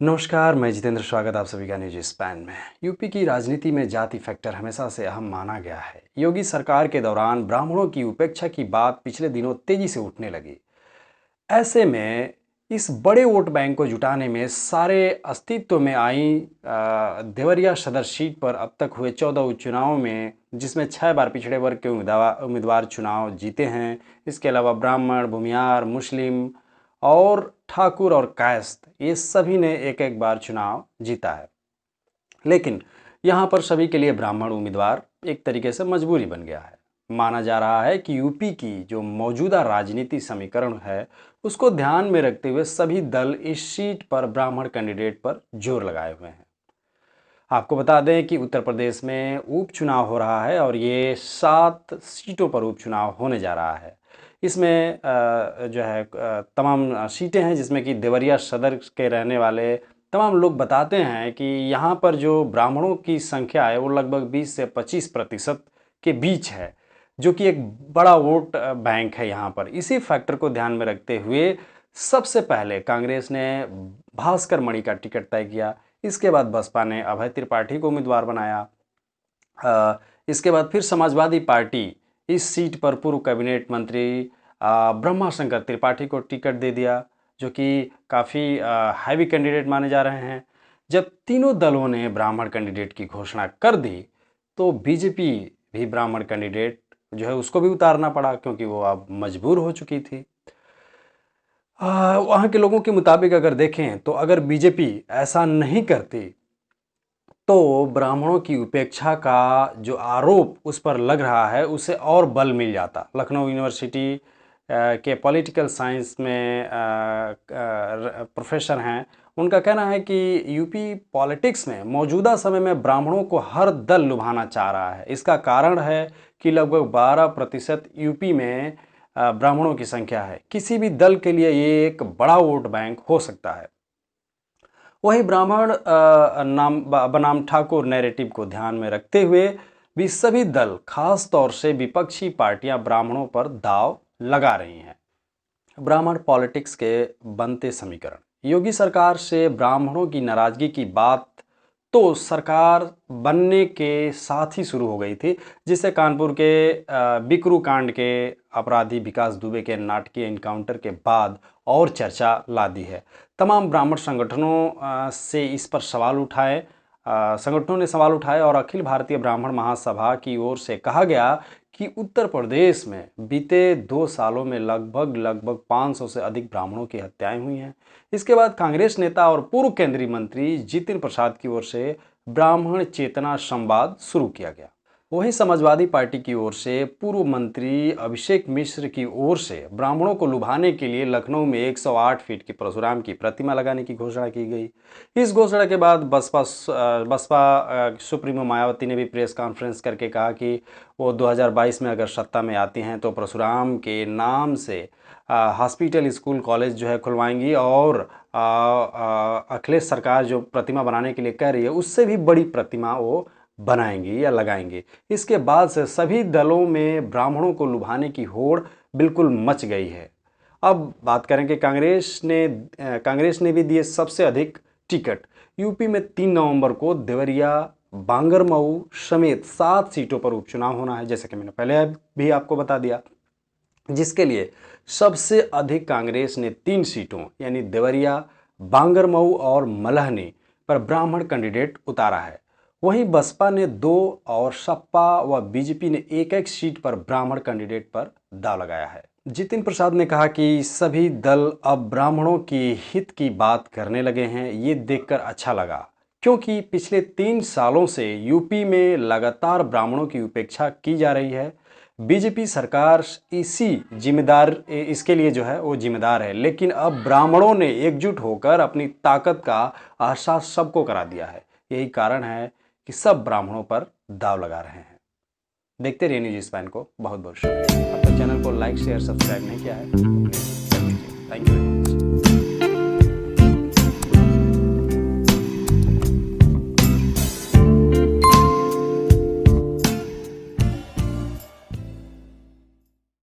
नमस्कार, मैं जितेंद्र। स्वागत आप सभी का न्यूज स्पैन में। यूपी की राजनीति में जाति फैक्टर हमेशा से अहम माना गया है। योगी सरकार के दौरान ब्राह्मणों की उपेक्षा की बात पिछले दिनों तेजी से उठने लगी। ऐसे में इस बड़े वोट बैंक को जुटाने में सारे अस्तित्व में आई देवरिया सदर सीट पर अब तक हुए 14 उपचुनावों में, जिसमें 6 बार पिछड़े वर्ग के उम्मीदवार चुनाव जीते हैं। इसके अलावा ब्राह्मण, भूमियार, मुस्लिम और ठाकुर और कायस्थ, ये सभी ने एक एक बार चुनाव जीता है। लेकिन यहाँ पर सभी के लिए ब्राह्मण उम्मीदवार एक तरीके से मजबूरी बन गया है। माना जा रहा है कि यूपी की जो मौजूदा राजनीति समीकरण है, उसको ध्यान में रखते हुए सभी दल इस सीट पर ब्राह्मण कैंडिडेट पर जोर लगाए हुए हैं। आपको बता दें कि उत्तर प्रदेश में उपचुनाव हो रहा है और ये 7 सीटों पर उपचुनाव होने जा रहा है। इसमें जो है तमाम सीटें हैं, जिसमें कि देवरिया सदर के रहने वाले तमाम लोग बताते हैं कि यहाँ पर जो ब्राह्मणों की संख्या है वो लगभग 20 से 25% के बीच है, जो कि एक बड़ा वोट बैंक है यहाँ पर। इसी फैक्टर को ध्यान में रखते हुए सबसे पहले कांग्रेस ने भास्कर मणि का टिकट तय किया। इसके बाद बसपा ने अभय त्रिपाठी को उम्मीदवार बनाया। इसके बाद फिर समाजवादी पार्टी इस सीट पर पूर्व कैबिनेट मंत्री ब्रह्माशंकर त्रिपाठी को टिकट दे दिया, जो कि काफ़ी हैवी कैंडिडेट माने जा रहे हैं। जब तीनों दलों ने ब्राह्मण कैंडिडेट की घोषणा कर दी तो बीजेपी भी ब्राह्मण कैंडिडेट जो है उसको भी उतारना पड़ा, क्योंकि वो अब मजबूर हो चुकी थी। वहाँ के लोगों के मुताबिक अगर देखें तो अगर बीजेपी ऐसा नहीं करती तो ब्राह्मणों की उपेक्षा का जो आरोप उस पर लग रहा है उसे और बल मिल जाता। लखनऊ यूनिवर्सिटी के पॉलिटिकल साइंस में प्रोफेसर हैं, उनका कहना है कि यूपी पॉलिटिक्स में मौजूदा समय में ब्राह्मणों को हर दल लुभाना चाह रहा है। इसका कारण है कि लगभग 12% यूपी में ब्राह्मणों की संख्या है। किसी भी दल के लिए ये एक बड़ा वोट बैंक हो सकता है। वही ब्राह्मण बनाम ठाकुर नैरेटिव को ध्यान में रखते हुए भी सभी दल, खास तौर से विपक्षी पार्टियां ब्राह्मणों पर दांव लगा रही हैं। ब्राह्मण पॉलिटिक्स के बनते समीकरण। योगी सरकार से ब्राह्मणों की नाराजगी की बात तो सरकार बनने के साथ ही शुरू हो गई थी, जिससे कानपुर के बिकरू कांड के अपराधी विकास दुबे के नाटकीय एनकाउंटर के बाद और चर्चा ला दी है। तमाम ब्राह्मण संगठनों से इस पर सवाल उठाए, संगठनों ने सवाल उठाए और अखिल भारतीय ब्राह्मण महासभा की ओर से कहा गया कि उत्तर प्रदेश में बीते 2 सालों में लगभग 500 से अधिक ब्राह्मणों की हत्याएं हुई हैं। इसके बाद कांग्रेस नेता और पूर्व केंद्रीय मंत्री जितिन प्रसाद की ओर से ब्राह्मण चेतना संवाद शुरू किया गया। वहीं समाजवादी पार्टी की ओर से पूर्व मंत्री अभिषेक मिश्र की ओर से ब्राह्मणों को लुभाने के लिए लखनऊ में 108 फीट की परशुराम की प्रतिमा लगाने की घोषणा की गई। इस घोषणा के बाद बसपा सुप्रीमो मायावती ने भी प्रेस कॉन्फ्रेंस करके कहा कि वो 2022 में अगर सत्ता में आती हैं तो परशुराम के नाम से हॉस्पिटल, स्कूल, कॉलेज जो है खुलवाएंगी और अखिलेश सरकार जो प्रतिमा बनाने के लिए कह रही है उससे भी बड़ी प्रतिमा वो बनाएंगी या लगाएंगे। इसके बाद से सभी दलों में ब्राह्मणों को लुभाने की होड़ बिल्कुल मच गई है। अब बात करें कि कांग्रेस ने भी दिए सबसे अधिक टिकट। यूपी में 3 नवंबर को देवरिया, बांगरमऊ समेत 7 सीटों पर उपचुनाव होना है, जैसे कि मैंने पहले भी आपको बता दिया, जिसके लिए सबसे अधिक कांग्रेस ने 3 सीटों यानी देवरिया, बांगरमऊ और मल्हनी पर ब्राह्मण कैंडिडेट उतारा है। वहीं बसपा ने 2 और सपा व बीजेपी ने एक सीट पर ब्राह्मण कैंडिडेट पर दांव लगाया है। जितिन प्रसाद ने कहा कि सभी दल अब ब्राह्मणों की हित की बात करने लगे हैं। ये देखकर अच्छा लगा, क्योंकि पिछले 3 सालों से यूपी में लगातार ब्राह्मणों की उपेक्षा की जा रही है। बीजेपी सरकार इसके लिए जो है वो जिम्मेदार है, लेकिन अब ब्राह्मणों ने एकजुट होकर अपनी ताकत का एहसास सबको करा दिया है। यही कारण है कि सब ब्राह्मणों पर दांव लगा रहे हैं। देखते रहिए न्यूज स्पैन को। बहुत बहुत शुक्रिया। अब तक चैनल को लाइक, शेयर, सब्सक्राइब नहीं किया है, थैंक यू।